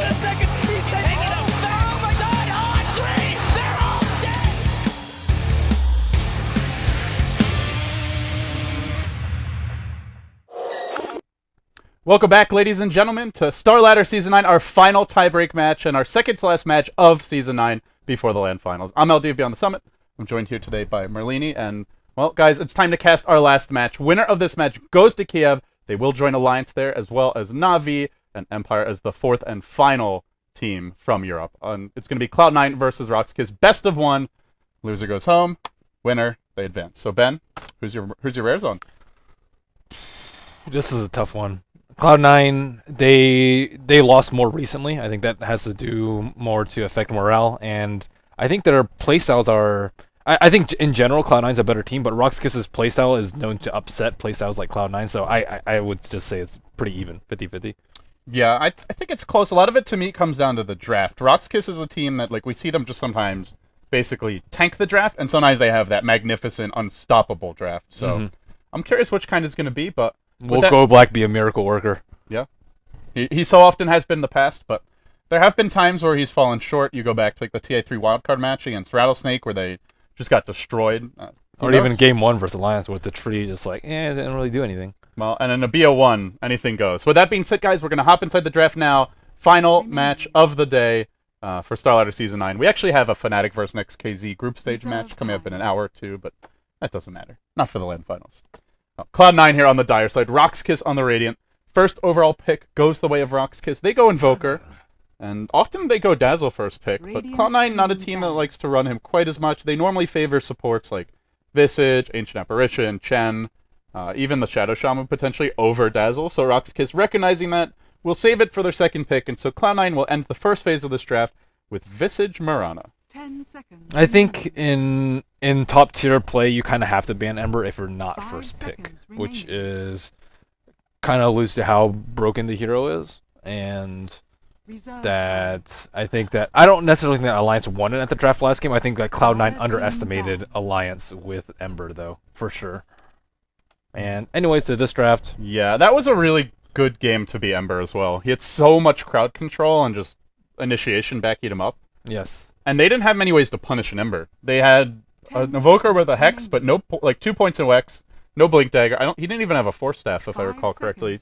a second. He's taking it. Oh my God! On three, they're all dead. Welcome back, ladies and gentlemen, to Starladder Season 9, our final tiebreak match and our second-to-last match of Season 9 before the LAN Finals. I'm LD Beyond the Summit. I'm joined here today by Merlini, and, well, guys, it's time to cast our last match. Winner of this match goes to Kiev. They will join Alliance there, as well as Na'Vi and Empire as the fourth and final team from Europe. It's going to be Cloud9 versus RoX.KIS. Best of one. Loser goes home. Winner, they advance. So, Ben, who's your rare zone? This is a tough one. Cloud9, they lost more recently. I think that has to do more to affect morale, and I think their playstyles are... I think in general Cloud9's a better team, but RoX.KIS's playstyle is known to upset playstyles like Cloud9, so I would just say it's pretty even, 50-50. Yeah, I think it's close. A lot of it to me comes down to the draft. RoX.KIS is a team that, like, we see them just sometimes basically tank the draft, and sometimes they have that magnificent, unstoppable draft. So I'm curious which kind it's going to be, but... Will Go Black be a miracle worker? Yeah. He so often has been in the past, but there have been times where he's fallen short. You go back to like the TA3 wildcard match against Rattlesnake where they just got destroyed. Or even Game 1 versus Alliance with the tree just like, it didn't really do anything. Well, and in a BO1, anything goes. With that being said, guys, we're going to hop inside the draft now. Final match of the day for Starladder Season 9. We actually have a Fnatic versus XKZ group stage match coming up in an hour or two, but that doesn't matter. Not for the LAN Finals. Cloud9 here on the dire side. RoX.KIS on the Radiant. First overall pick goes the way of RoX.KIS. They go Invoker, and often they go Dazzle first pick, but Cloud9 not a team that likes to run him quite as much. They normally favor supports like Visage, Ancient Apparition, Chen, even the Shadow Shaman potentially over Dazzle, so RoX.KIS recognizing that will save it for their second pick, and so Cloud9 will end the first phase of this draft with Visage Mirana. 10 seconds. I think in top tier play you kind of have to ban Ember if you're not first pick, which is kind of alludes to how broken the hero is, and that I think that I don't necessarily think that Alliance won it at the draft last game. I think that Cloud9 underestimated Alliance with Ember though, for sure. And anyways, to this draft, yeah, that was a really good game to be Ember as well. He had so much crowd control and just initiation backing him up. Yes. And they didn't have many ways to punish an Ember. They had an Evoker with a Hex, but no, like 2 points in Wex, no Blink Dagger. He didn't even have a Force Staff, if I recall correctly.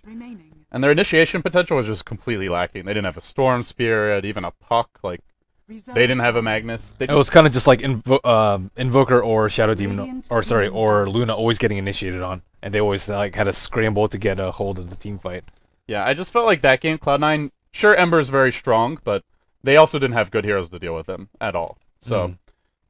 And their initiation potential was just completely lacking. They didn't have a Storm Spirit, even a Puck. Like, they didn't have a Magnus. It was kind of just like Invoker or Shadow Demon, or Luna always getting initiated on, and they always like had a scramble to get a hold of the team fight. Yeah, I just felt like that game, Cloud9, sure, Ember is very strong, but they also didn't have good heroes to deal with him at all. So,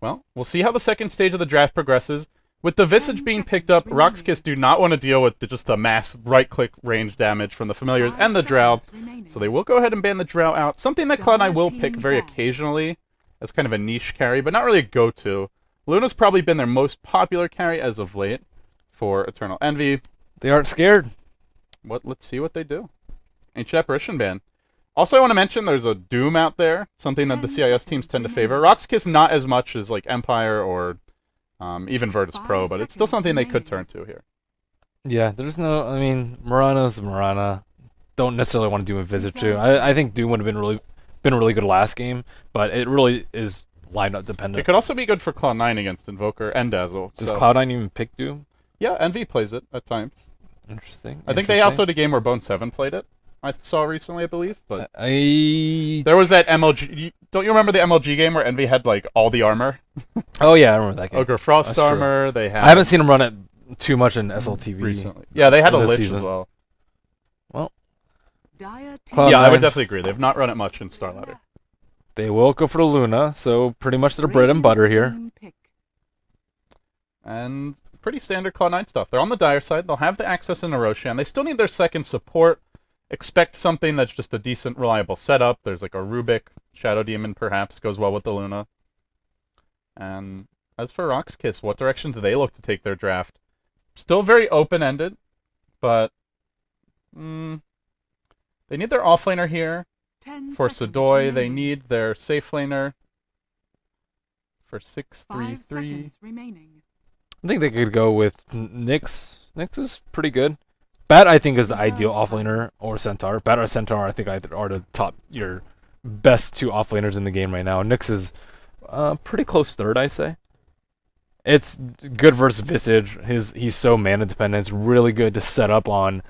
well, we'll see how the second stage of the draft progresses. With the Visage being picked up, RoX.KIS do not want to deal with just the mass right-click range damage from the Familiars and the Drow, so they will go ahead and ban the Drow out. Something that Cloud9 will pick very occasionally as kind of a niche carry, but not really a go-to. Luna's probably been their most popular carry as of late for Eternal Envy. They aren't scared. Let's see what they do. Ancient Apparition ban. Also, I want to mention there's a Doom out there, something that the CIS teams tend to favor. RoX.KIS not as much as like Empire or even Virtus Pro, but it's still something they could turn to here. Yeah, there's no... I mean, Mirana's Mirana. Don't necessarily want to do a Visage too. I think Doom would have been really good last game, but it really is lineup dependent. It could also be good for Cloud9 against Invoker and Dazzle. Does Cloud9 even pick Doom? Yeah, Envy plays it at times. Interesting. I think they also had a game where Bone 7 played it. I saw recently, I believe, but there was that MLG. Don't you remember the MLG game where Envy had like all the armor? Oh yeah, I remember that game. Ogre Frost armor. They had. I haven't seen them run it too much in SLTV recently. Yeah, they had a Lich season as well. Well, yeah, I would definitely agree. They've not run it much in Starladder. They will go for the Luna, so pretty much their bread and butter here. And pretty standard Cloud9 stuff. They're on the dire side. They'll have the access in Roshan. They still need their second support. Expect something that's just a decent, reliable setup. There's like a Rubik, Shadow Demon perhaps, goes well with the Luna. And as for RoX.KIS, what direction do they look to take their draft? Still very open-ended, but they need their offlaner here. For Sadoy, they need their safe laner for 6-3-3. I think they could go with Nyx. Nyx is pretty good. Bat, I think, is the ideal offlaner, or Centaur. Bat or Centaur, I think, are the top your best two offlaners in the game right now. Nyx is pretty close third, I say. It's good versus Visage. He's so mana dependent. It's really good to set up on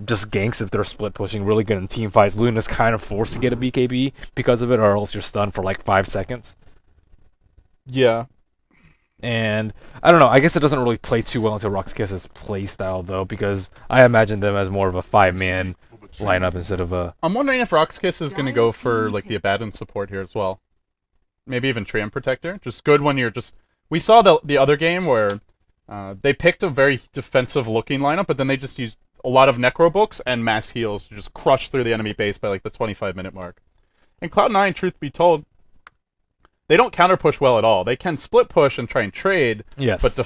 just ganks if they're split pushing. Really good in team fights. Luna's kind of forced to get a BKB because of it, or else you're stunned for like 5 seconds. Yeah. And I don't know. I guess it doesn't really play too well into RoX.KIS's play style though, because I imagine them as more of a 5-man lineup instead of a. I'm wondering if RoX.KIS is going to go for like the Abaddon support here as well. Maybe even Treant Protector. Just good when you're just. We saw the other game where they picked a very defensive-looking lineup, but then they just used a lot of Necro Books and mass heals to just crush through the enemy base by like the 25-minute mark. And Cloud9, truth be told, they don't counter-push well at all. They can split push and try and trade, Yes. but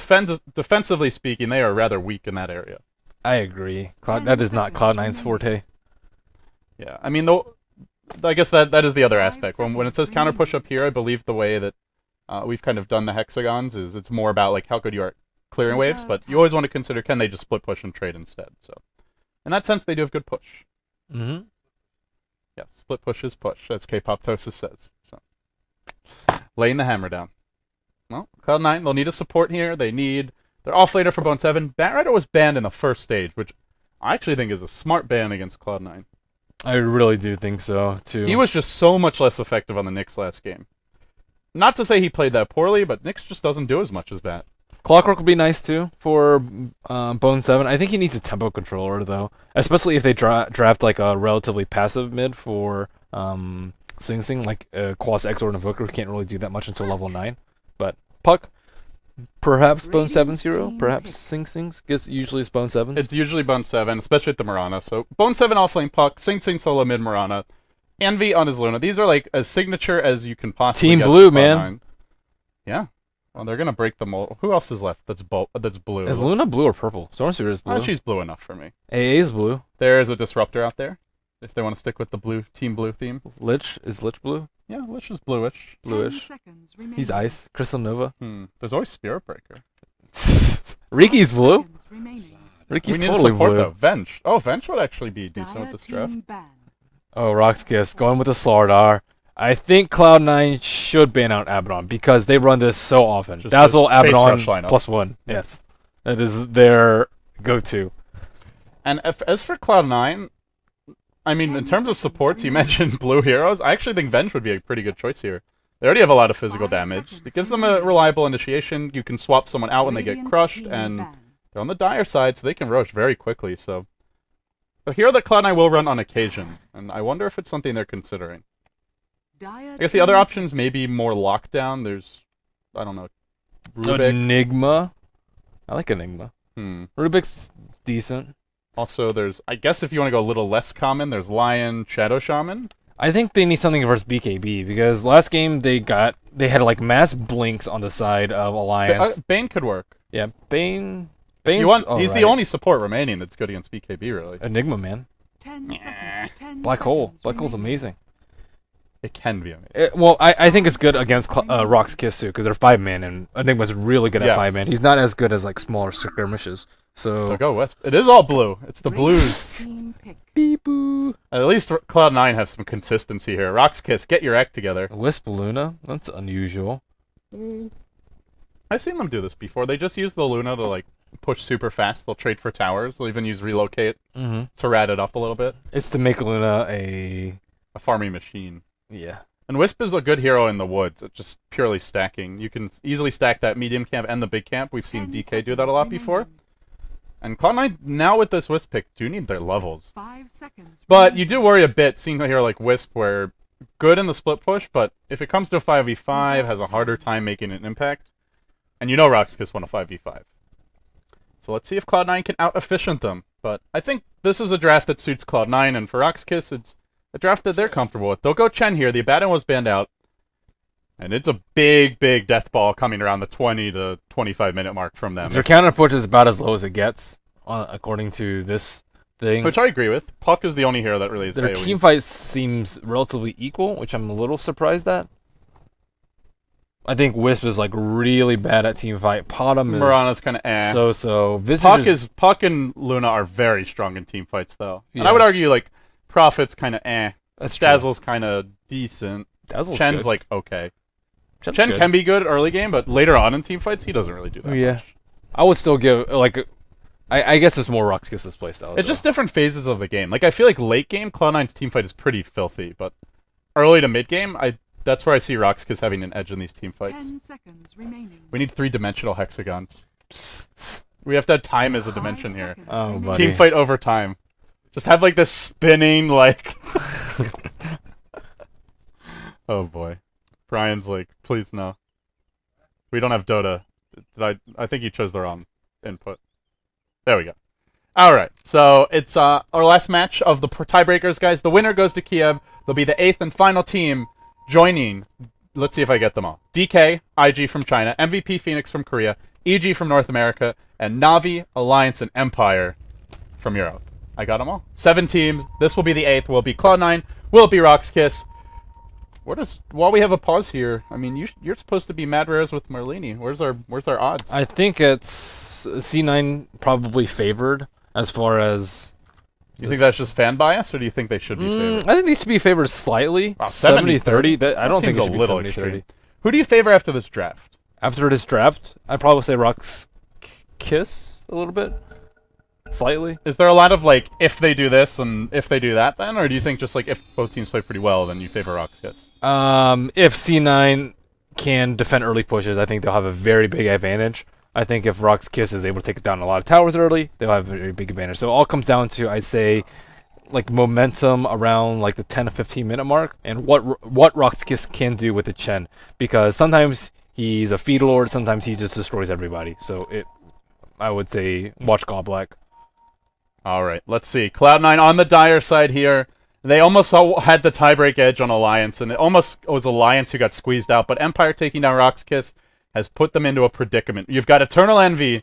defensively speaking, they are rather weak in that area. I agree. That is not Cloud9's forte. Yeah, I mean, though, I guess that is the other aspect. When it says counter-push up here, I believe the way that we've kind of done the hexagons is it's more about like how good you are at clearing waves, but you always want to consider can they just split push and trade instead. So in that sense, they do have good push. Mm-hmm. Yeah, split push is push, as K-Poptosis says. So laying the hammer down. Well, Cloud9, they'll need a support here. They need their offlaner for Bone 7. Batrider was banned in the first stage, which I actually think is a smart ban against Cloud9. I really do think so too. He was just so much less effective on the Nyx last game. Not to say he played that poorly, but Nyx just doesn't do as much as Bat. Clockwork would be nice too for Bone 7. I think he needs a tempo controller though, especially if they draft like a relatively passive mid for Sing Sing, like Quas Exort and Invoker, who can't really do that much until level 9. But Puck, perhaps Bone 7's hero, perhaps Sing Sing's. Guess usually it's Bone 7's. It's usually Bone 7, especially at the Mirana. So Bone 7 offlane Puck, Sing Sing solo mid Mirana, Envy on his Luna. These are like as signature as you can possibly Team get Blue, for man. Cloud9. Yeah. Well, they're gonna break the mold. Who else is left? That's blue. Is Luna blue or purple? Stormsphere is blue. Oh, she's blue enough for me. AA is blue. There is a disruptor out there. If they want to stick with the blue Team Blue theme. Lich is Lich blue. Yeah, Lich is bluish. Bluish. He's ice. Crystal Nova. There's always Spirit Breaker. Riki's blue. Riki's We need totally support blue. though. Venge. Oh, Venge would actually be decent with this draft. Oh, RoX.KIS going with the Starladder. I think Cloud9 should ban out Abaddon because they run this so often. Just Dazzle, this face Abaddon, rush lineup. +1. Yes. That is their go-to. And as for Cloud9, I mean, in terms of supports, you mentioned blue heroes. I actually think Venge would be a pretty good choice here. They already have a lot of physical damage. It gives them a reliable initiation. You can swap someone out when they get crushed, and they're on the dire side, so they can roach very quickly. So a hero that Cloud9 will run on occasion, and I wonder if it's something they're considering. I guess the other options may be more lockdown. There's, I don't know, Rubik. Enigma. I like Enigma. Rubik's decent. Also, there's, I guess if you want to go a little less common, there's Lion, Shadow Shaman. I think they need something versus BKB because last game they had like mass blinks on the side of Alliance. Bane could work. Yeah, Bane. He's the only support remaining that's good against BKB, really. Enigma, man. Black Hole. Black Hole's amazing. It can be amazing. Well, I think it's good against RoX.KIS too because they're 5-man and Enigma's really good at 5-man. He's not as good as like smaller skirmishes. So go West. It is all blue. It's the blues. Beep-boo. At least Cloud9 has some consistency here. RoX.KIS, get your act together. Wisp Luna? That's unusual. I've seen them do this before. They just use the Luna to like push super fast. They'll trade for towers. They'll even use Relocate to rat it up a little bit. It's to make Luna a farming machine. Yeah. And Wisp is a good hero in the woods. It's just purely stacking. You can easily stack that medium camp and the big camp. We've seen DK do that a lot before. And Cloud9, now with this Wisp pick, do need their levels. 5 seconds. But you do worry a bit seeing a hero like Wisp where good in the split push, but if it comes to a 5v5, has a harder time making an impact. And you know RoX.KIS won a 5v5. So let's see if Cloud9 can out-efficient them. But I think this is a draft that suits Cloud9, and for RoX.KIS, it's a draft that they're comfortable with. They'll go Chen here. The Abaddon was banned out. And it's a big, big death ball coming around the 20 to 25-minute mark from them. Their counter push is about as low as it gets, according to this thing. Which I agree with. Puck is the only hero that really is Their AoE. team fight seems relatively equal, which I'm a little surprised at. I think Wisp is like really bad at team fight. Potom is Mirana's kind of eh. So. Puck and Luna are very strong in team fights, though. Yeah. And I would argue like Prophet's kind of eh. That's true. Dazzle's kind of decent. Dazzle's Chen's good. like okay. Chen's Chen good. can be good early game, but later on in team fights, he doesn't really do that Yeah. much. I would still give like. I guess it's more RoX.KIS's playstyle. It's just different phases of the game. Like I feel like late game, Cloud9's team fight is pretty filthy, but early to mid game, that's where I see RoX.KIS having an edge in these team fights. 10 seconds remaining. We need 3-dimensional hexagons. We have to have time as a dimension here. Oh, buddy. Team fight over time. Just have like this spinning like. Oh boy, Brian's like, please no. We don't have Dota. I think you chose the wrong input. There we go. All right, so it's our last match of the tiebreakers, guys. The winner goes to Kiev. They'll be the 8th and final team joining. Let's see if I get them all. DK, IG from China, MVP Phoenix from Korea, EG from North America, and Navi, Alliance, and Empire from Europe. I got them all. 7 teams. This will be the 8th. Will it be Cloud9? Will it be RoX.KIS? While we have a pause here, I mean, you're supposed to be Mad Rares with Merlini. Where's our odds? I think it's C9 probably favored as far as. You think that's just fan bias, or do you think they should be favored? I think they should be favored slightly. Wow, 70-30. I don't think seems it a should be little 70-30. extreme. Who do you favor after this draft? After this draft, I'd probably say RoX.KIS a little bit. Slightly. Is there a lot of, like, if they do this and if they do that, then? Or do you think just, like, if both teams play pretty well, then you favor RoX.KIS? If C9 can defend early pushes, I think they'll have a very big advantage. I think if RoX.KIS is able to take down a lot of towers early, they'll have a very big advantage. So it all comes down to, I'd say, like, momentum around, like, the 10 to 15 minute mark, and what RoX.KIS can do with the Chen. Because sometimes he's a feed lord, sometimes he just destroys everybody. So I would say, watch Godblack. All right, let's see. Cloud9 on the dire side here. They almost had the tiebreak edge on Alliance, and it almost was Alliance who got squeezed out. But Empire taking down RoX.KIS has put them into a predicament. You've got Eternal Envy,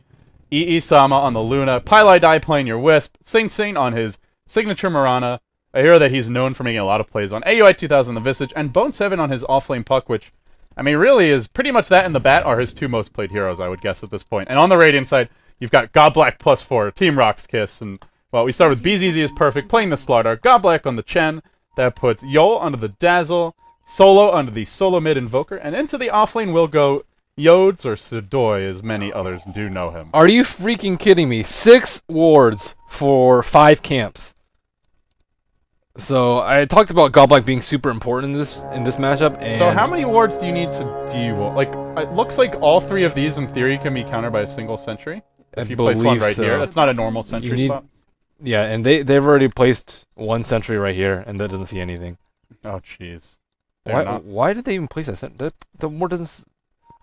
EE Sama on the Luna, Pylai Dai playing your Wisp, Saint on his signature Mirana, a hero that he's known for making a lot of plays on, AUI 2000 the Visage, and Bone7 on his offlane Puck, which, I mean, really is pretty much that and the Bat are his 2 most played heroes, I would guess, at this point. And on the Radiant side, you've got Godblack +4, Team RoX.KIS, and... well, we start with BZZ is perfect, playing the Starladder, Godblack on the Chen, that puts Yol under the Dazzle, Solo under the Solo Mid Invoker, and into the offlane will go Yodes or Sudoy, as many others do know him. Are you freaking kidding me? 6 wards for 5 camps. So I talked about Godblack being super important in this matchup. And so how many wards do you need to like? It looks like all 3 of these in theory can be countered by a single sentry. If you place one right here, that's not a normal sentry spot. Yeah, and they've already placed 1 sentry right here, and that doesn't see anything. Oh jeez. Why did they even place that sentry? The ward doesn't.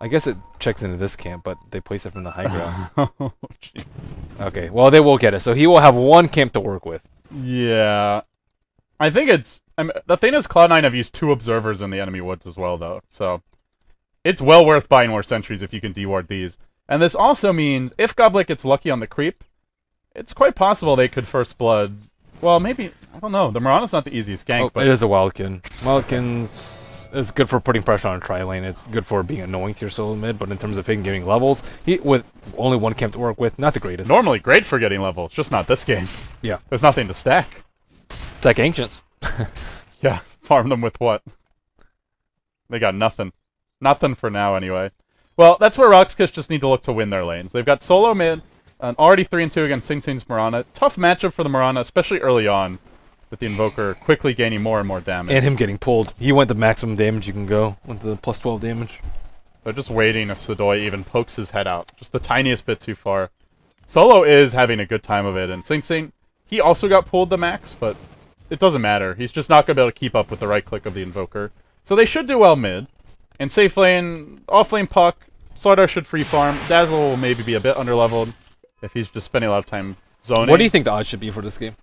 I guess it checks into this camp, but they place it from the high ground. Oh jeez. Okay, well they will get it, so he will have 1 camp to work with. Yeah. I think the thing is Cloud9 have used 2 observers in the enemy woods as well, though. So it's well worth buying more sentries if you can deward these. And this also means if Godblack gets lucky on the creep, it's quite possible they could first blood. Well, maybe, I don't know. The Mirana's not the easiest gank, but it is a Wildkin. Wildkin's is good for putting pressure on a tri-lane. It's good for being annoying to your solo mid, but in terms of him getting levels, with only 1 camp to work with, not the greatest. Normally great for getting levels, just not this game. Yeah. There's nothing to stack. It's like Ancients. Yeah, farm them with what? They got nothing. Nothing for now, anyway. Well, that's where RoX.KIS just need to look to win their lanes. They've got solo mid, already 3-2 against Sing's Mirana. Tough matchup for the Mirana, especially early on, with the Invoker quickly gaining more and more damage. And him getting pulled. He went the maximum damage you can go, with the plus 12 damage. They're just waiting if Sudoy even pokes his head out, just the tiniest bit too far. Solo is having a good time of it, and Sing, he also got pulled the max, but it doesn't matter. He's just not going to be able to keep up with the right click of the Invoker. So they should do well mid. And safe lane, off lane Puck, Slardar should free farm. Dazzle will maybe be a bit underleveled if he's just spending a lot of time zoning. What do you think the odds should be for this game?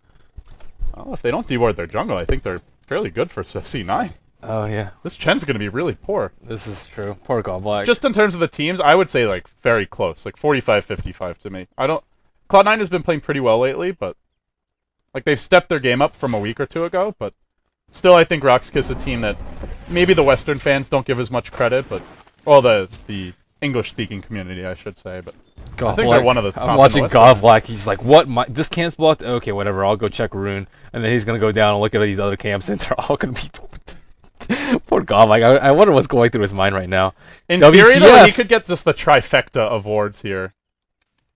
Well, if they don't deward their jungle, I think they're fairly good for C9. Oh, yeah. This Chen's going to be really poor. This is true. Poor Godblack. Just in terms of the teams, I would say, like, very close. Like, 45-55 to me. Cloud9 has been playing pretty well lately, but... like, they've stepped their game up from a week or 2 ago, but... still, I think RoX.KIS is a team that maybe the Western fans don't give as much credit, but... well, the English-speaking community, I should say, but... God I think Black. they're one of the top. I'm watching God Black. He's like, what? This camp's blocked? Okay, whatever. I'll go check Rune. And then he's going to go down and look at these other camps, and they're all going to be... Poor God Black. I wonder what's going through his mind right now. In theory, though, he could get just the trifecta of wards here.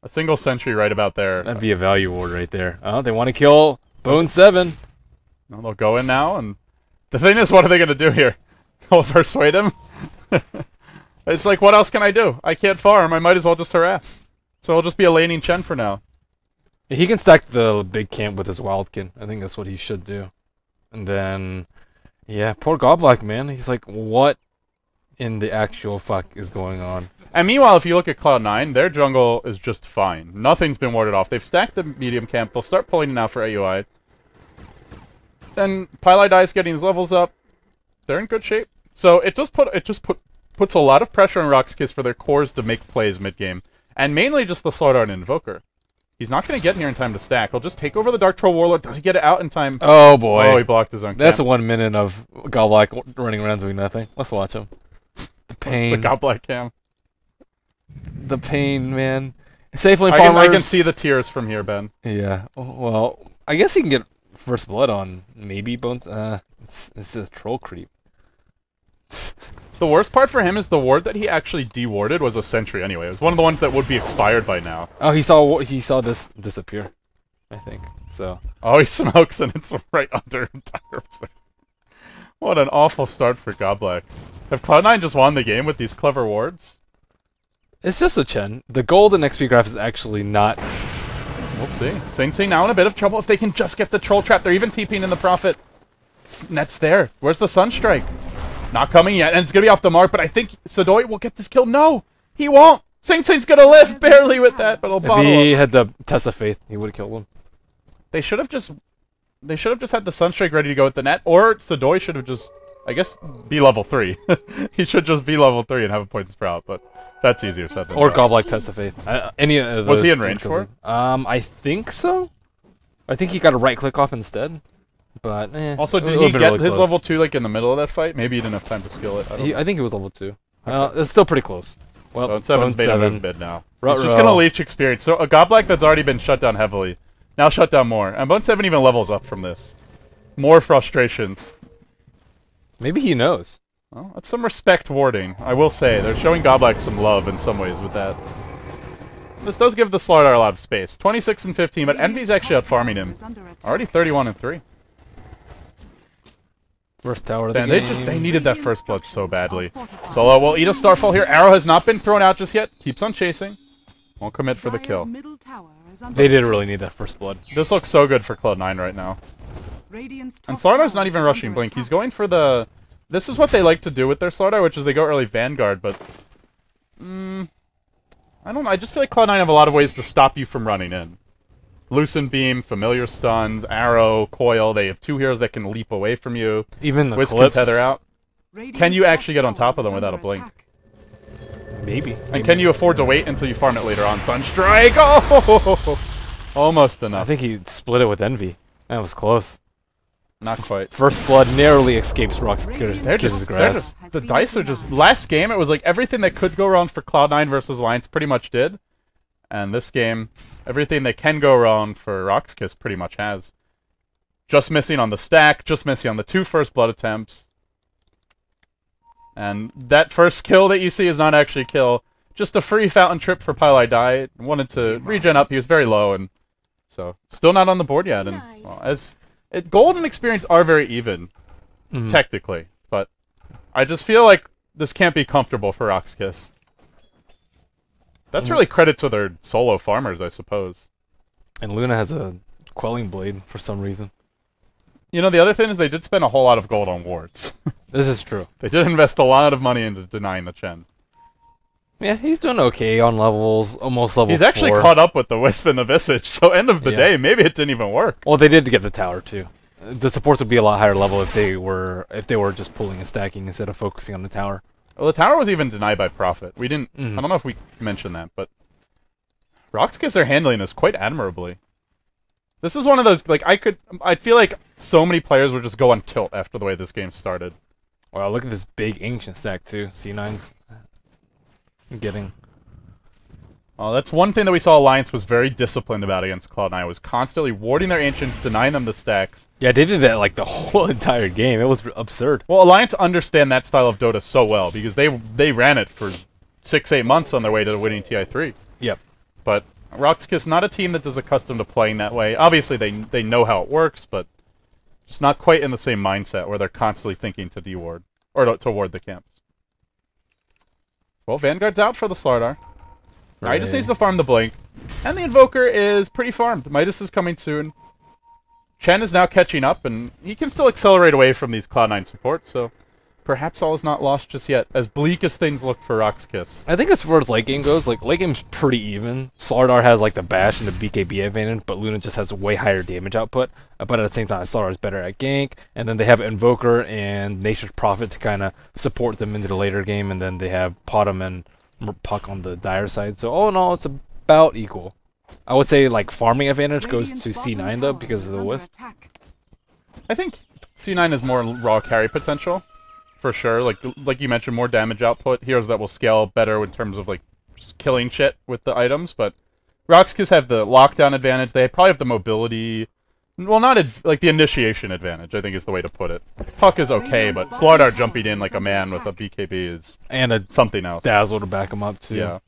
A single sentry right about there. That'd be a value ward right there. Oh, they want to kill Bone 7. No, they'll go in now, and the thing is, what are they going to do here? They'll persuade him? It's like, what else can I do? I can't farm. I might as well just harass. So it'll just be a laning Chen for now. He can stack the big camp with his Wildkin. I think that's what he should do. And then, yeah, poor Godblack, man. He's like, what in the actual fuck is going on? And meanwhile, if you look at Cloud9, their jungle is just fine. Nothing's been warded off. They've stacked the medium camp. They'll start pulling it now for AUI. Then Pylai Dice getting his levels up. They're in good shape. So it just puts a lot of pressure on RoX.KIS for their cores to make plays mid-game. And mainly just the Starladder and Invoker. He's not going to get in here in time to stack. He'll just take over the Dark Troll Warlord. Does he get it out in time? Oh, boy. Oh, he blocked his own That's camp. 1 minute of Godblack running around doing nothing. Let's watch him. The pain. The Godblack cam. The pain, man. Safely I farmers. can see the tears from here, Ben. Yeah. Well, I guess he can get first blood on maybe Bones. It's a troll creep. The worst part for him is the ward that he actually dewarded was a sentry anyway. It was one of the ones that would be expired by now. Oh, he saw this disappear, I think. So. Oh, he smokes and it's right under him. What an awful start for Godblack. Have Cloud9 just won the game with these clever wards? It's just a Chen. The gold in XP graph is actually not... We'll see. Saint now in a bit of trouble if they can just get the troll trap. They're even TPing in the Prophet. Net's there. Where's the Sunstrike? Not coming yet, and it's going to be off the mark, but I think Sadoy will get this kill. No! He won't! Saint's going to live barely with that, but he'll bottle If he up. had the test of faith, he would have killed him. They should have just had the Sunstrike ready to go with the net, or Sadoy should have just, I guess, be level 3. He should just be level 3 and have a point sprout, but that's easier said than Or done. Godlike test of faith. Any of those. Was he in range for it? I think so. I think he got a right click off instead. But Also, did it would've he been get really his close. level 2 like in the middle of that fight? Maybe he didn't have time to skill it. I think it was level 2. It's still pretty close. Well, Bone 7's made a Seven. move mid now. Ruh-roh. He's just going to leech experience. So a Godblack that's already been shut down heavily, now shut down more. And Bone 7 even levels up from this. More frustrations. Maybe he knows. Well, that's some respect warding, I will say. They're showing Godblack some love in some ways with that. This does give the Starladder a lot of space. 26 and 15, but Envy's actually out farming him. Already 31 and 3. First tower of the Man, game. they needed that first blood so badly. Solo will eat a Starfall here. Arrow has not been thrown out just yet. Keeps on chasing. Won't commit for the kill. They did really need that first blood. This looks so good for Cloud9 right now. And Slardar not even rushing Blink. He's going for the... This is what they like to do with their Slardar, which is they go early Vanguard, but... I don't know. I just feel like Cloud9 have a lot of ways to stop you from running in. Loosen Beam, Familiar Stuns, Arrow, Coil. They have 2 heroes that can leap away from you. Even the Wiz can clips. tether out. Can you actually get on top of them without a Blink? Maybe. And can you afford to wait until you farm it later on? Sunstrike! Oh! Almost I enough. think he split it with Envy. That was close. Not quite. First blood narrowly escapes RoX.KIS' They're grasp. just, the dice are just... Last game, it was like everything that could go wrong for Cloud9 versus Alliance pretty much did. And this game, everything that can go wrong for RoX.KIS pretty much has. Just missing on the stack, just missing on the 2 first blood attempts. And that first kill that you see is not actually a kill. Just a free fountain trip for Pylai Die. Wanted to regen up, he was very low, and so still not on the board yet. And well, gold and experience are very even, technically, but I just feel like this can't be comfortable for RoX.KIS. That's really credit to their solo farmers, I suppose. And Luna has a quelling blade for some reason. You know, the other thing is they did spend a whole lot of gold on wards. This is true. They did invest a lot of money into denying the Chen. Yeah, he's doing okay on levels, almost level 4. He's actually caught up with the Wisp and the Visage, so end of the day, maybe it didn't even work. Well, they did get the tower too. The supports would be a lot higher level if they were just pulling and stacking instead of focusing on the tower. Well, the tower was even denied by Prophet. We didn't... I don't know if we mentioned that, but... RoX.KIS are handling this quite admirably. This is one of those, like, I feel like so many players would just go on tilt after the way this game started. Wow, look at this big ancient stack too. C9's getting. Oh, that's one thing that we saw Alliance was very disciplined about against Cloud9, was constantly warding their Ancients, denying them the stacks. Yeah, they did that like the whole entire game. It was absurd. Well, Alliance understand that style of Dota so well, because they ran it for 6-8 months on their way to winning TI3. Yep. But RoX.KIS, not a team that is accustomed to playing that way. Obviously, they know how it works, but just not quite in the same mindset where they're constantly thinking to deward, or to ward the camps. Well, Vanguard's out for the Starladder. Midas needs to farm the Blink. And the Invoker is pretty farmed. Midas is coming soon. Chen is now catching up, and he can still accelerate away from these Cloud9 supports, so perhaps all is not lost just yet, as bleak as things look for RoX.KIS. I think as far as late game goes, like, late game's pretty even. Starladder has, like, the bash and the BKB advantage, but Luna just has a way higher damage output. But at the same time, Starladder is better at gank, and then they have Invoker and Nature's Prophet to kind of support them into the later game, and then they have Potom and Puck on the dire side. So all in all, it's about equal. I would say, like, farming advantage goes to C9, though, because of the Wisp. I think C9 has more raw carry potential. For sure, like you mentioned, more damage output, heroes that will scale better in terms of like just killing shit with the items. But RoX.KIS have the lockdown advantage. They probably have the mobility, well, not like the initiation advantage, I think is the way to put it. Puck is okay, but Starladder jumping in like a man with a BKB is something else. Dazzle to back him up too. Yeah.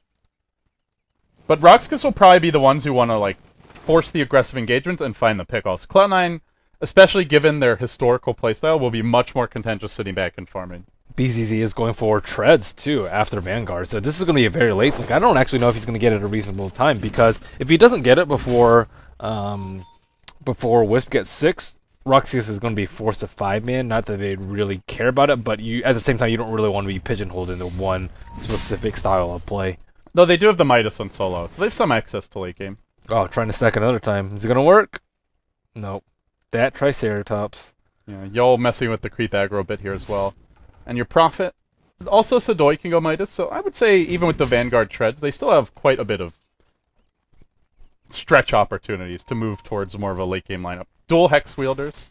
But RoX.KIS will probably be the ones who want to like force the aggressive engagements and find the pickoffs. Cloud9, especially given their historical playstyle, will be much more content just sitting back and farming. BZZ is going for treads too after Vanguard, so this is going to be a very late blink. I don't actually know if he's going to get it at a reasonable time, because if he doesn't get it before Wisp gets 6, RoX.KIS is going to be forced to 5-man. Not that they really care about it, but you at the same time you don't really want to be pigeonholed into one specific style of play. Though they do have the Midas on solo, so they have some access to late game. Oh, trying to stack another time. Is it going to work? Nope. That Triceratops. Yeah, y'all messing with the creep aggro a bit here as well. And your Prophet. Also, Sadoy can go Midas, so I would say even with the Vanguard treads, they still have quite a bit of stretch opportunities to move towards more of a late game lineup. Dual Hex wielders.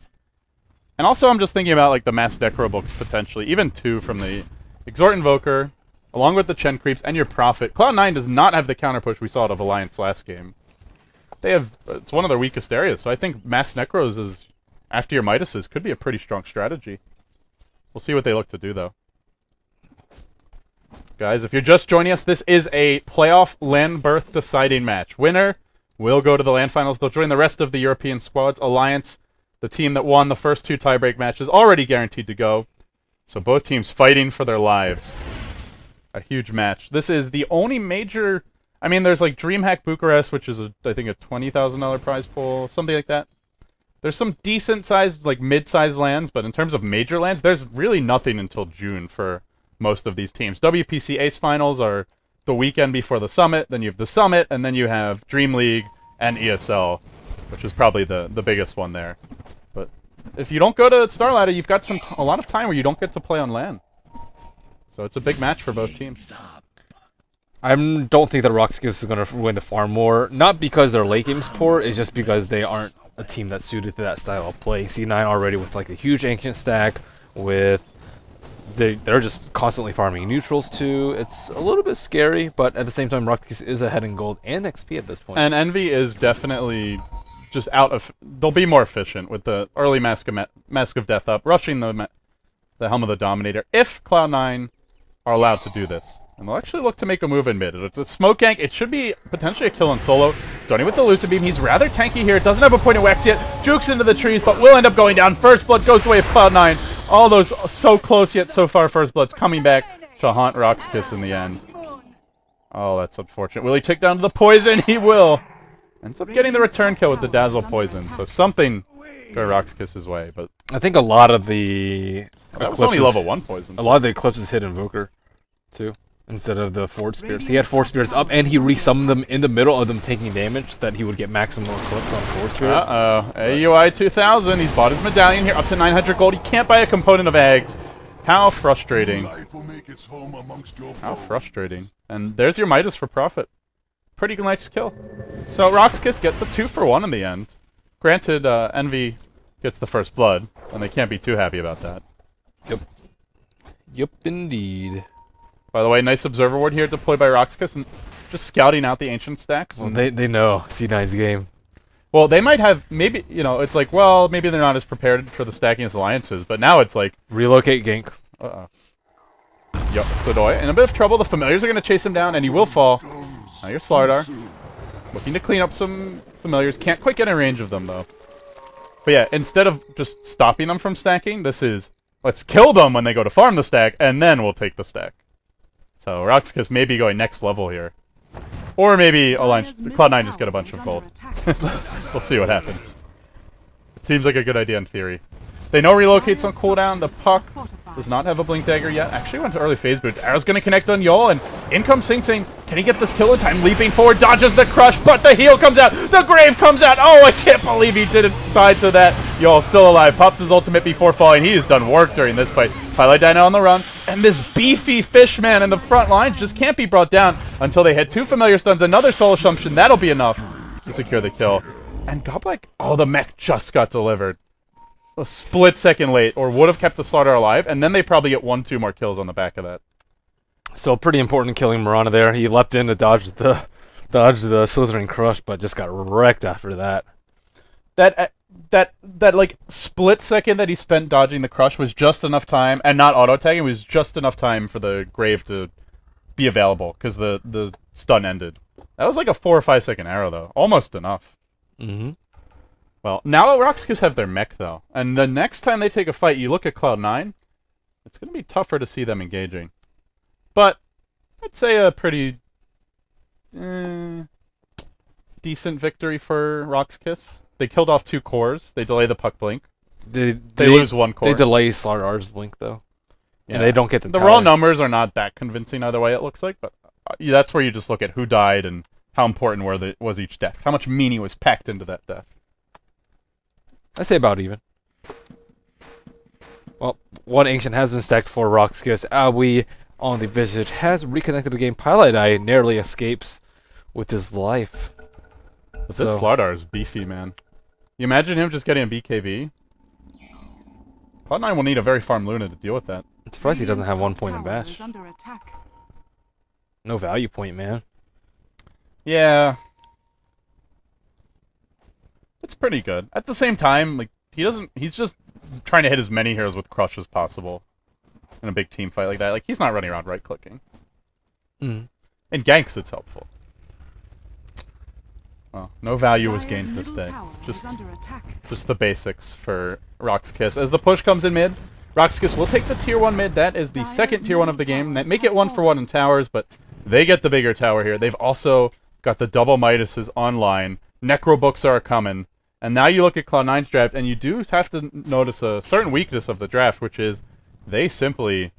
And also I'm just thinking about like the Mass Necro books potentially, even 2 from the Exhort Invoker, along with the Chen creeps and your Prophet. Cloud9 does not have the counter push we saw out of Alliance last game. They have, it's one of their weakest areas, so I think Mass Necros is, after your Midases, could be a pretty strong strategy. We'll see what they look to do, though. Guys, if you're just joining us, this is a playoff LAN berth deciding match. Winner will go to the LAN finals. They'll join the rest of the European squads. Alliance, the team that won the first 2 tiebreak matches, already guaranteed to go. So both teams fighting for their lives. A huge match. This is the only major... I mean, there's like DreamHack Bucharest, which is, I think, a $20,000 prize pool, something like that. There's some decent-sized, like, mid-sized lands, but in terms of major lands, there's really nothing until June for most of these teams. WPC Ace Finals are the weekend before the Summit, then you have the Summit, and then you have Dream League and ESL, which is probably the biggest one there. But if you don't go to Starladder, you've got a lot of time where you don't get to play on LAN. So it's a big match for both teams. I don't think that RoX.KIS is going to win the farm war. Not because their late game's poor, it's just because they aren't a team that's suited to that style of play. C9 already with like a huge ancient stack, with they're just constantly farming neutrals too. It's a little bit scary, but at the same time, RoX.KIS is ahead in gold and XP at this point. And Envy is definitely just out of... They'll be more efficient with the early Mask of Death up, rushing the Helm of the Dominator, if Cloud9 are allowed to do this. And they'll actually look to make a move in mid. It's a smoke gank. It should be potentially a kill on solo. Starting with the Lucid Beam. He's rather tanky here. Doesn't have a point of wax yet. Jukes into the trees, but will end up going down. First Blood goes the way of Cloud9. All those so close yet so far First Bloods coming back to haunt RoX.KIS in the end. Oh, that's unfortunate. Will he tick down to the poison? He will. Ends up getting the return kill with the Dazzle Poison. So something go RoX.KIS's way. But I think a lot of the... That was only level 1 poison. A lot of the Eclipses hit Invoker, too. Instead of the Forge Spirits. He had Forge Spirits up, and he resummoned them in the middle of them taking damage, so that he would get maximum Eclipse on Forge Spirits. AUI 2000. He's bought his medallion here, up to 900 gold. He can't buy a component of eggs. How frustrating. How frustrating. And there's your Midas for profit. Pretty nice kill. So RoX.KIS get the 2-for-1 in the end. Granted, Envy gets the first blood, and they can't be too happy about that. Yep. Yep, indeed. By the way, nice Observer Ward here deployed by RoX.KIS, and just scouting out the Ancient stacks. Well, they know C9's game. Well, they might have, maybe, you know, it's like, well, maybe they're not as prepared for the stacking as Alliances, but now it's like... Relocate gank. Uh-oh. Yup, Sodoy in a bit of trouble. The Familiars are going to chase him down, and he will fall. Now you're Starladder. Looking to clean up some Familiars. Can't quite get in range of them, though. But yeah, instead of just stopping them from stacking, this is, let's kill them when they go to farm the stack, and then we'll take the stack. So RoX.KIS may be going next level here. Or maybe Cloud9 just get a bunch of gold. We'll see what happens. It seems like a good idea in theory. They know relocate's on cooldown. The puck does not have a blink dagger yet. Actually went to early phase boots. Arrow's going to connect on Yol, and in comes Sing Sing. Can he get this kill in time? Leaping forward, dodges the crush, but the heal comes out. The grave comes out. Oh, I can't believe he didn't die to that. Yol still alive. Pops his ultimate before falling. He has done work during this fight. Twilight Dino on the run, and this beefy fishman in the front lines just can't be brought down until they hit 2 familiar stuns. Another soul assumption. That'll be enough to secure the kill. And Godlike, oh, the mech just got delivered. A split second late, or would have kept the Starladder alive, and then they probably get 1-2 more kills on the back of that. So pretty important killing Mirana there. He leapt in to dodge the Slithering Crush, but just got wrecked after that. That like split second that he spent dodging the crush was just enough time, and not auto tagging, it was just enough time for the grave to be available because the stun ended. That was like a 4 or 5 second arrow though, almost enough. Well, now RoX.KIS have their mech though, and the next time they take a fight, you look at Cloud9, it's gonna be tougher to see them engaging. But I'd say a pretty decent victory for RoX.KIS. They killed off 2 cores. They delay the puck blink. They lose 1 core. They delay Starladder's blink though, and they don't get the raw numbers are not that convincing either way. It looks like, but that's where you just look at who died and how important was each death, how much meaning was packed into that death. I say about even. Well, one Ancient has been stacked for RoX.KIS. Aoi on the Visage has reconnected the game. Pilot Eye narrowly escapes with his life. But this Starladder is beefy, man. You imagine him just getting a BKB? Cloud9 will need a very farm Luna to deal with that. I'm surprised he doesn't have 1 point in Bash. No value point, man. Yeah. It's pretty good. At the same time, like he's just trying to hit as many heroes with crush as possible in a big team fight like that. Like he's not running around right clicking. In ganks it's helpful. Well, no value was gained this day. Just the basics for RoX.KIS. As the push comes in mid, RoX.KIS will take the tier 1 mid. That is the second tier 1 of the game. That make it 1-for-1 in towers, but they get the bigger tower here. They've also got the double Midases online. Necro books are coming. And now you look at Cloud9's draft, and you do have to notice a certain weakness of the draft, which is they simply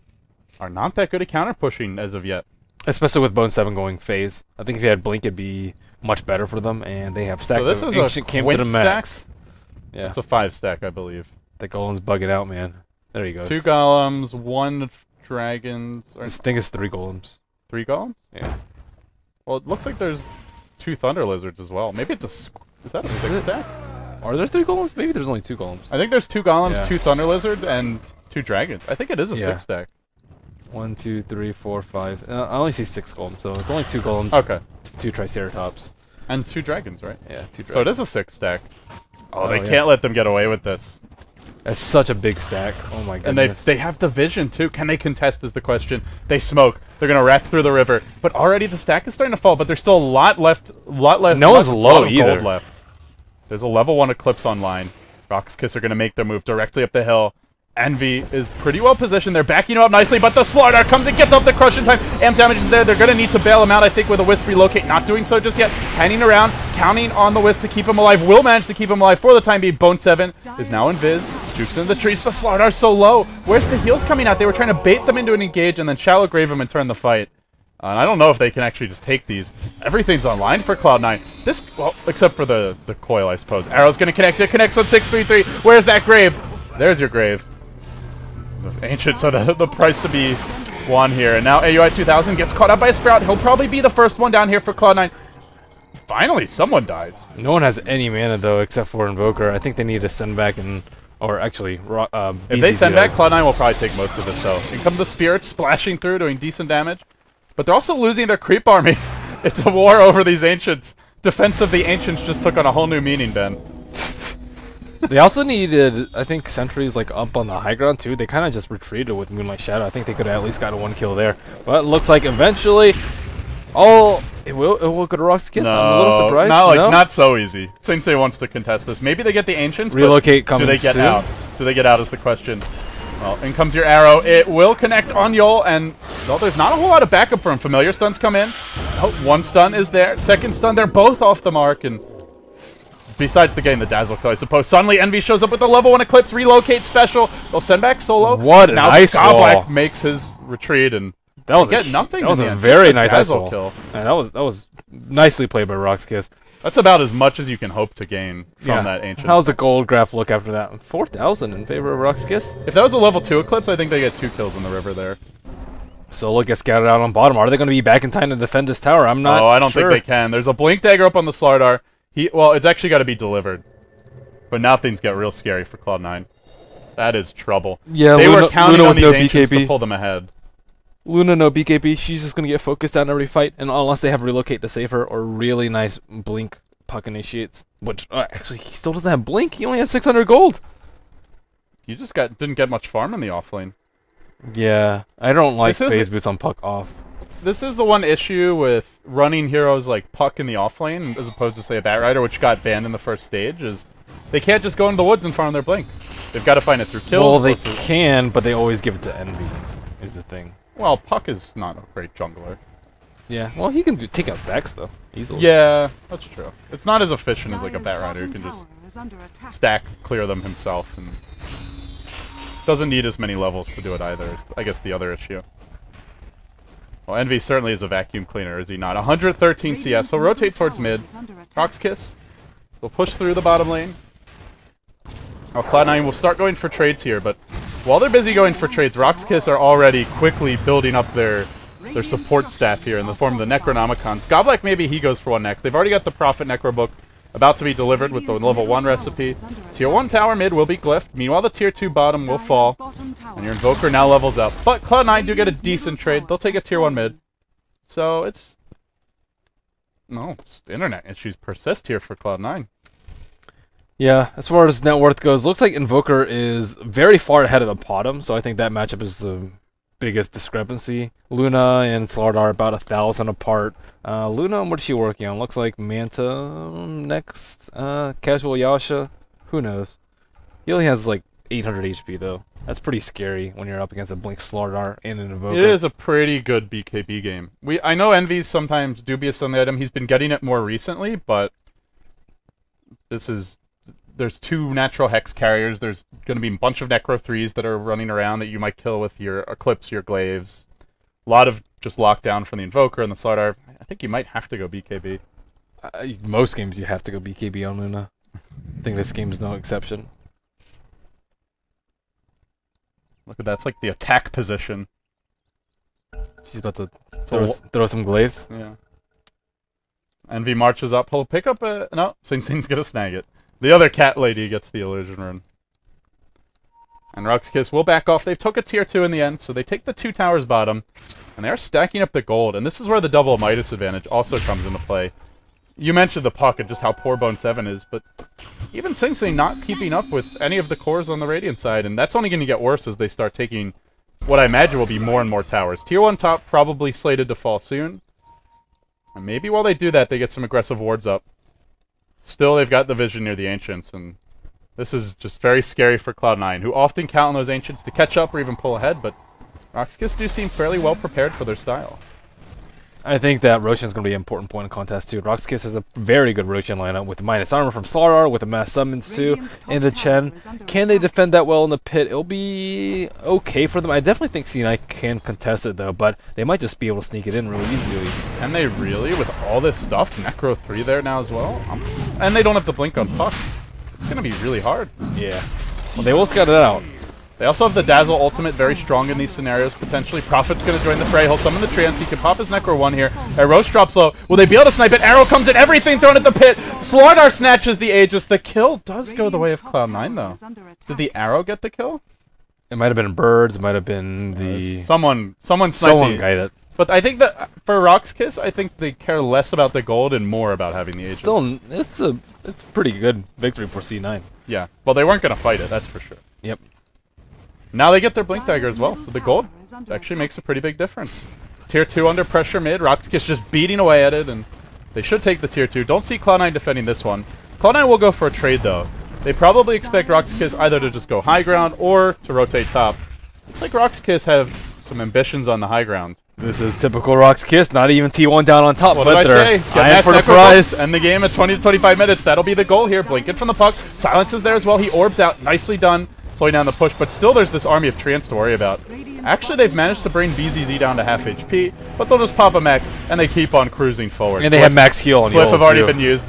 are not that good at counter-pushing as of yet. Especially with Bone 7 going phase. I think if he had Blink, it'd be much better for them, and they have stacked so this is Ancient a Camp to the max. Stack? Yeah. It's a 5 stack, I believe. The Golem's bugging out, man. There he goes. 2 Golems, 1 Dragons. I think it's 3 Golems. 3 Golems? Yeah. Well, it looks like there's 2 Thunder Lizards as well. Maybe it's a... Is that a 6 stack? Are there 3 Golems? Maybe there's only 2 Golems. I think there's 2 Golems, 2 Thunder Lizards, and 2 Dragons. I think it is a 6 stack. 1, 2, 3, 4, 5. I only see 6 Golems, so it's only 2 Golems. Okay. 2 Triceratops. And 2 Dragons, right? Yeah, 2 Dragons. So it is a 6 stack. Oh, they can't let them get away with this. That's such a big stack. Oh my goodness. And they have the vision too. Can they contest is the question. They smoke. They're gonna wrap through the river. But already the stack is starting to fall, but there's still a lot left. No one's low either. Gold left. There's a level 1 Eclipse online. RoX.KIS are gonna make their move directly up the hill. Envy is pretty well positioned. They're backing him up nicely, but the Starladder comes and gets off the crush in time. Amp damage is there. They're going to need to bail him out, I think, with a Wisp relocate. Not doing so just yet. Hanging around, counting on the Wisp to keep him alive. Will manage to keep him alive for the time being. Bone 7 is now in Viz. Jukes in the trees. The Starladder's so low. Where's the heals coming out? They were trying to bait them into an engage and then shallow grave him and turn the fight. And I don't know if they can actually just take these. Everything's online for Cloud9. This, well, except for the coil, I suppose. Arrow's going to connect. It connects on 633. Where's that grave? There's your grave. Ancient, so the price to be won here. And now AUI 2000 gets caught up by a Sprout. He'll probably be the first one down here for Cloud9. Finally, someone dies. No one has any mana, though, except for Invoker. I think they need to send back and... Or actually, if they send back, Cloud9 will probably take most of this, though. In come the Spirits splashing through, doing decent damage. But they're also losing their creep army. It's a war over these Ancients. Defense of the Ancients just took on a whole new meaning, Ben. They also needed, I think, sentries like up on the high ground too. They kind of just retreated with Moonlight Shadow. I think they could have at least gotten 1 kill there. But it looks like eventually, it will go to RoX.KIS. No, I'm a little surprised. Not so easy. Sensei wants to contest this. Maybe they get the Ancients. Relocate but coming do they get soon? out? Do they get out is the question. Well, in comes your arrow. It will connect on Yol, and well, there's not a whole lot of backup for him. Familiar stuns come in. Oh, 1 stun is there. 2nd stun, they're both off the mark, and besides the getting the dazzle kill, I suppose. Suddenly, Envy shows up with the level 1 Eclipse, relocate special. They'll send back Solo. What a nice wall. Goblak makes his retreat, and that was get nothing. That was in a the end. very Just nice dazzle ice kill. Man, that was nicely played by RoX.KIS. That's about as much as you can hope to gain from that Ancient. How's the gold graph look after that? 4,000 in favor of RoX.KIS. If that was a level 2 Eclipse, I think they get 2 kills in the river there. Solo gets scouted out on bottom. Are they going to be back in time to defend this tower? I'm not. Oh, I don't sure. think they can. There's a Blink Dagger up on the Starladder. Well, it's actually got to be delivered. But now things get real scary for Cloud9. That is trouble. Yeah, they Luna, were counting Luna on with these no Ancients BKB. to pull them ahead. Luna, no BKB. She's just going to get focused on every fight. And unless they have Relocate to save her or really nice Blink Puck initiates. Which, actually, he still doesn't have Blink. He only has 600 gold. You just didn't get much farm in the offlane. Yeah, I don't like phase boots on Puck off. This is the one issue with running heroes like Puck in the offlane, as opposed to, say, a Batrider, which got banned in the first stage, is they can't just go into the woods and farm their Blink. They've got to find it through kills. Well, they can, but they always give it to Envy, is the thing. Well, Puck is not a great jungler. Yeah, well, he can take out stacks, though, easily. Yeah, that's true. It's not as efficient as, like, a Batrider who can just stack clear them himself, and doesn't need as many levels to do it either, is, I guess, the other issue. Well, Envy certainly is a vacuum cleaner, is he not? 113 CS. He'll rotate towards mid. RoX.KIS will push through the bottom lane. Oh, Cloud9 will start going for trades here, but while they're busy going for trades, RoX.KIS are already quickly building up their support staff here in the form of the Necronomicons. Goblak, maybe he goes for one next. They've already got the Prophet Necro book about to be delivered with the level 1 recipe. Tier 1 tower mid will be glyphed. Meanwhile, the Tier 2 bottom will fall. And your Invoker now levels up. But Cloud9 do get a decent trade. They'll take a Tier 1 mid. So it's... No, internet issues persist here for Cloud9. Yeah, as far as net worth goes, looks like Invoker is very far ahead of the bottom, so I think that matchup is the biggest discrepancy. Luna and Starladder are about 1,000 apart. Luna, what is she working on? Looks like Manta next. Casual Yasha. Who knows? He only has like 800 HP though. That's pretty scary when you're up against a Blink Starladder and an Invoker. It is a pretty good BKB game. I know Envy's sometimes dubious on the item. He's been getting it more recently, but there's 2 natural Hex carriers. There's going to be a bunch of Necro 3s that are running around that you might kill with your Eclipse, your Glaives. A lot of just lockdown from the Invoker and the Starladder. I think you might have to go BKB. Most games you have to go BKB on Luna. I think this game is no exception. Look at that. It's like the attack position. She's about to throw some glaives. Yeah. Envy marches up. He'll pick up a... No, Sing Sing's going to snag it. The other cat lady gets the illusion rune. And RoX.KIS will back off. They took a tier 2 in the end, so they take the 2 towers bottom. And they're stacking up the gold. And this is where the double Midas advantage also comes into play. You mentioned the puck and just how poor Bone 7 is, but even Sing Sing not keeping up with any of the cores on the Radiant side. And that's only going to get worse as they start taking what I imagine will be more and more towers. Tier 1 top probably slated to fall soon. And maybe while they do that, they get some aggressive wards up. Still, they've got the vision near the Ancients, and this is just very scary for Cloud9, who often count on those Ancients to catch up or even pull ahead, but RoX.KIS do seem fairly well prepared for their style. I think that Roshan is going to be an important point of contest too. RoX.KIS has a very good Roshan lineup with the minus armor from Starladder, with the mass summons too, and the Chen. Can they defend that well in the pit? It'll be okay for them. I definitely think C9 can contest it though, but they might just be able to sneak it in really easily. Can they really, with all this stuff? Necro 3 there now as well? And they don't have the blink on Puck. It's going to be really hard. Yeah. Well, they will scout it out. They also have the Dazzle ultimate very strong in these scenarios, potentially. Prophet's going to join the fray. He'll summon the Treants. He can pop his Necro 1 here. Roche drops low. Will they be able to snipe it? Arrow comes in. Everything thrown at the pit. Starladder snatches the Aegis. The kill does go the way of Cloud9, though. Did the Arrow get the kill? It might have been birds. It might have been the... Someone sniped the... guy that... But I think that for RoX.KIS, I think they care less about the gold and more about having the Aegis. Still, it's pretty good victory for C9. Yeah. Well, they weren't going to fight it, that's for sure. Yep. Now they get their Blink Dagger as well, so the gold actually makes a pretty big difference. Tier 2 under pressure mid, RoX.KIS just beating away at it, and they should take the Tier 2. Don't see Cloud9 defending this one. Cloud9 will go for a trade, though. They probably expect RoX.KIS either to just go high ground or to rotate top. It's like RoX.KIS have some ambitions on the high ground. This is typical RoX.KIS, not even T1 down on top. What did I say? Get eyeing for the Necro prize. Books, end the game at 20 to 25 minutes. That'll be the goal here. Blinking from the puck. Silence is there as well. He orbs out. Nicely done. Slowing down the push, but still there's this army of Treants to worry about. Actually, they've managed to bring BZZ down to half HP, but they'll just pop a mech, and they keep on cruising forward. And they have max heal on Glyph Yol, have already too. been used.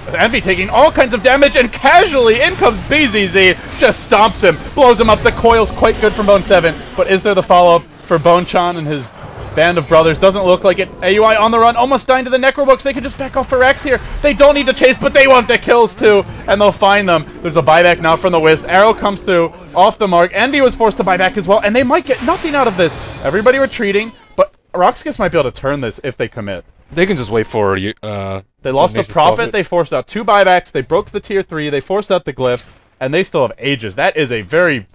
Envy taking all kinds of damage, and casually in comes BZZ, just stomps him, blows him up. The coil's quite good from Bone 7, but is there the follow-up for Bone-chan and his band of brothers? Doesn't look like it. AUI on the run, almost dying to the Necrobooks. They can just back off for Rex here. They don't need to chase, but they want the kills too, and they'll find them. There's a buyback now from the Wisp. Arrow comes through, off the mark. Envy was forced to buy back as well, and they might get nothing out of this. Everybody retreating, but RoX.KIS might be able to turn this if they commit. They can just wait for you. They lost a Prophet. They forced out 2 buybacks. They broke the Tier 3. They forced out the Glyph, and they still have Aegis. That is a very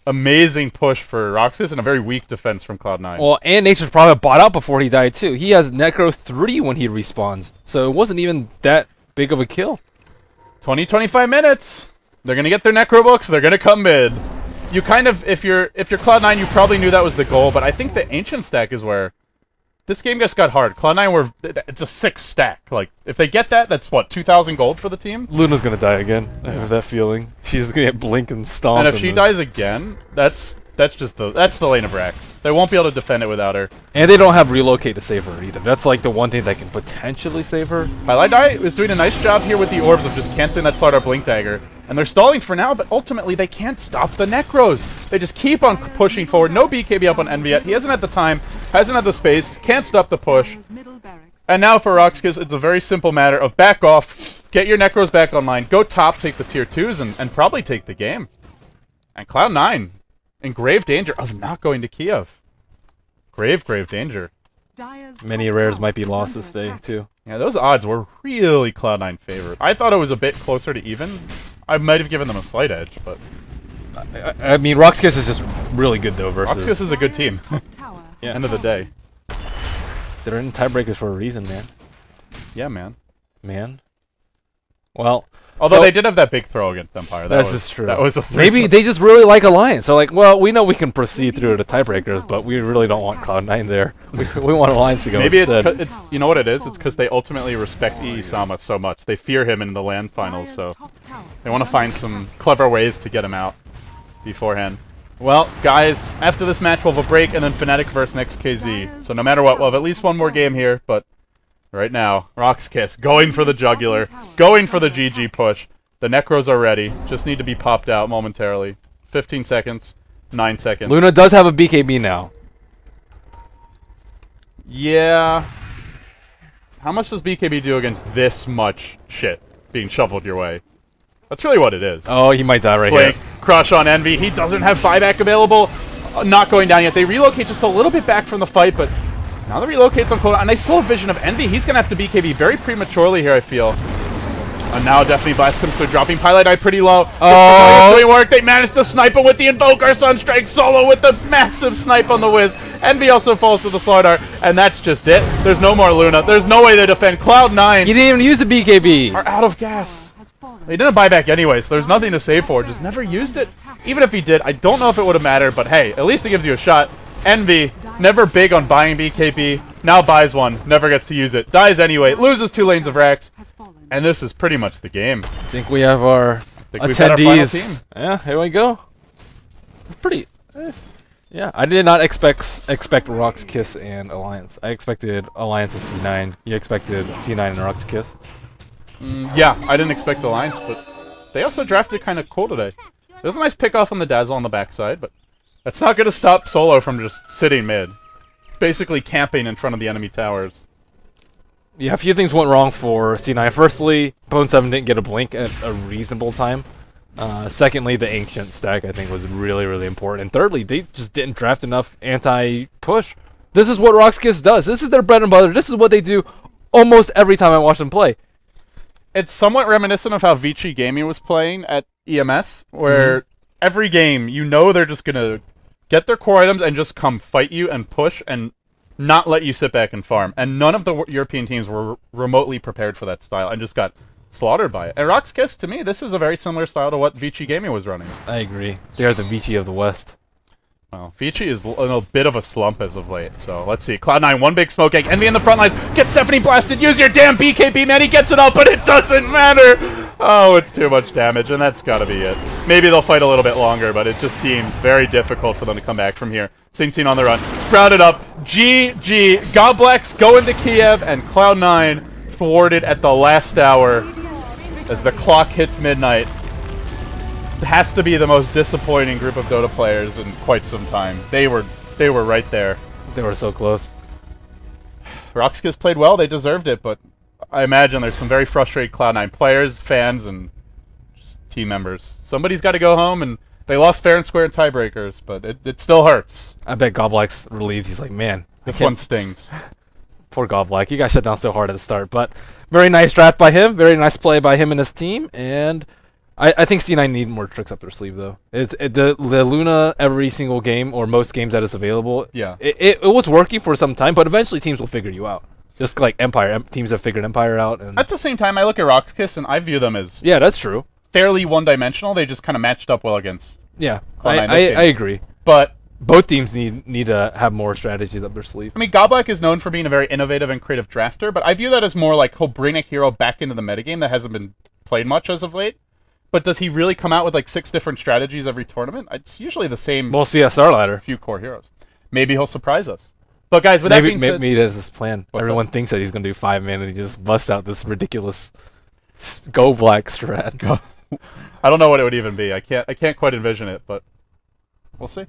amazing push for RoX.KIS and a very weak defense from Cloud9. Well, and Nature's Prophet bought out before he died too. He has Necro 3 when he respawns, so it wasn't even that big of a kill. 20-25 minutes. They're gonna get their Necro books. They're gonna come mid. You kind of, if you're Cloud9, you probably knew that was the goal. But I think the Ancient stack is where this game just got hard. Cloud9 were, it's a 6 stack. Like if they get that, that's what 2,000 gold for the team. Luna's gonna die again. I have that feeling. She's gonna get blink and stomp. And if she dies again, that's the lane of Rex. They won't be able to defend it without her. And they don't have relocate to save her either. That's like the one thing that can potentially save her. Highlight is doing a nice job here with the orbs of just canceling that Starladder Blink Dagger. And they're stalling for now, but ultimately they can't stop the Necros. They just keep on pushing forward. No BKB up on Envy yet. He hasn't had the time, hasn't had the space, can't stop the push. And now for RoX.KIS, it's a very simple matter of back off, get your Necros back online, go top, take the Tier 2s, and probably take the game. And Cloud9 in grave danger of not going to Kiev. Grave danger. Many rares might be lost this day, too. Yeah, those odds were really Cloud9 favorite. I thought it was a bit closer to even. I might have given them a slight edge, but I mean, RoX.KIS is just really good, though, versus... RoX.KIS is a good team. Yeah. End of the day. They're in tiebreakers for a reason, man. Yeah, man. Well... Although they did have that big throw against Empire. That was true. That was a Maybe they just really like Alliance. They're like, well, we know we can proceed through the tiebreakers, but we really don't want Cloud9 there. We want Alliance to go Maybe instead. it's you know what it is? It's because they ultimately respect Iisama so much. They fear him in the land finals, so they want to find some clever ways to get him out beforehand. Well, guys, after this match we'll have a break and then Fnatic versus next KZ. So no matter what, we'll have at least one more game here, but right now, RoX.KIS going for the jugular, going for the GG push. The Necros are ready. Just need to be popped out momentarily. 15 seconds, 9 seconds. Luna does have a BKB now. Yeah. How much does BKB do against this much shit being shoveled your way? That's really what it is. Oh, he might die right Blink, here. crush on Envy. He doesn't have buyback available. Not going down yet. They relocate just a little bit back from the fight, but now the relocate's on Cloud9, and they still have vision of Envy. He's going to have to BKB very prematurely here, I feel. And now definitely Blast comes through, dropping Pilot Eye pretty low. Oh! Doing work. They managed to snipe it with the Invoker. Sunstrike solo with the massive snipe on the Wiz. Envy also falls to the Starladder, and that's just it. There's no more Luna. There's no way they defend. Cloud9 He didn't even use the BKB. are out of gas. He didn't buy back anyway, so there's nothing to save for. Just never used it. Even if he did, I don't know if it would have mattered, but hey, at least it gives you a shot. Envy, never big on buying BKB, now buys one, never gets to use it. Dies anyway, loses 2 lanes of Rax, and this is pretty much the game. I think we have our We've got our final attendees. team. Yeah, here we go. It's pretty... yeah, I did not expect RoX.KIS and Alliance. I expected Alliance and C9. You expected C9 and RoX.KIS? Yeah, I didn't expect Alliance, but they also drafted kind of cool today. There's a nice pick off on the Dazzle on the backside, but that's not going to stop Solo from just sitting mid. Basically camping in front of the enemy towers. Yeah, a few things went wrong for C9. Firstly, Bone 7 didn't get a blink at a reasonable time. Secondly, the Ancient stack, I think, was really, really important. And thirdly, they just didn't draft enough anti-push. This is what RoX.KIS does. This is their bread and butter. This is what they do almost every time I watch them play. It's somewhat reminiscent of how Vici Gaming was playing at EMS, where every game, you know they're just going to get their core items and just come fight you and push and not let you sit back and farm. And none of the European teams were remotely prepared for that style and just got slaughtered by it. And RoX.KIS, to me, this is a very similar style to what Vici Gaming was running. I agree. They are the Vici of the West. Well, Vici is in a bit of a slump as of late, so let's see. Cloud9, one big smoke egg. Envy in the front lines. Get Stephanie blasted. Use your damn BKB, man. He gets it up, but it doesn't matter. Oh, it's too much damage, and that's got to be it. Maybe they'll fight a little bit longer, but it just seems very difficult for them to come back from here. Sing Sing on the run. Sprouted up. GG. Gobleks go into Kiev, and Cloud9 thwarted at the last hour as the clock hits midnight. It has to be the most disappointing group of Dota players in quite some time. They were right there. They were so close. RoX.KIS played well. They deserved it, but I imagine there's some very frustrated Cloud9 players, fans, and just team members. Somebody's got to go home, and they lost fair and square in tiebreakers, but it still hurts. I bet Goblek's relieved. He's like, man, This one stings. Poor Goblek. He got shut down so hard at the start, but very nice draft by him. Very nice play by him and his team, and I think C9 need more tricks up their sleeve, though. The Luna every single game, or most games that is available, Yeah. it was working for some time, but eventually teams will figure you out. Just like Empire. Teams have figured Empire out. And At the same time, I look at RoX.KIS, and I view them as yeah, that's true. fairly one-dimensional. They just kind of matched up well against Yeah, Cloud9 I this game. agree. But Both teams need to have more strategies up their sleeve. I mean, Goblek is known for being a very innovative and creative drafter, but I view that as more like he'll bring a hero back into the metagame that hasn't been played much as of late. But does he really come out with like 6 different strategies every tournament? It's usually the same We'll see at Starladder. few core heroes. Maybe he'll surprise us. But guys, with that being said, Maybe that's his plan. What's Everyone thinks that he's going to do 5-man and he just busts out this ridiculous go black strat. I don't know what it would even be. I can't quite envision it, but we'll see.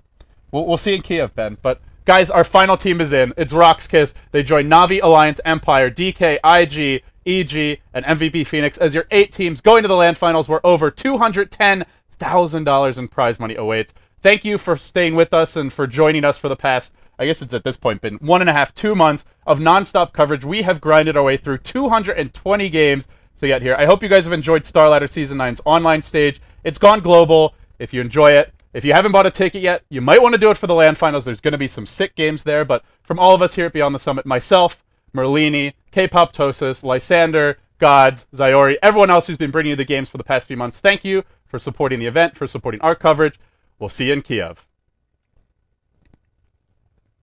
We'll see in Kiev, Ben. But guys, our final team is in. It's RoX.KIS. They join Na'Vi, Alliance, Empire, DK, IG, EG, and MVP Phoenix as your 8 teams going to the LAN finals, where over $210,000 in prize money awaits. Thank you for staying with us and for joining us for the past, I guess it's at this point been 1.5, 2 months of nonstop coverage. We have grinded our way through 220 games to get here. I hope you guys have enjoyed Starladder Season 9's online stage. It's gone global. If you enjoy it, if you haven't bought a ticket yet, you might want to do it for the LAN finals. There's going to be some sick games there. But from all of us here at Beyond the Summit, myself, Merlini, K-Pop-Tosis, Lysander, Gods, Zyori, everyone else who's been bringing you the games for the past few months, thank you for supporting the event, for supporting our coverage. We'll see you in Kiev.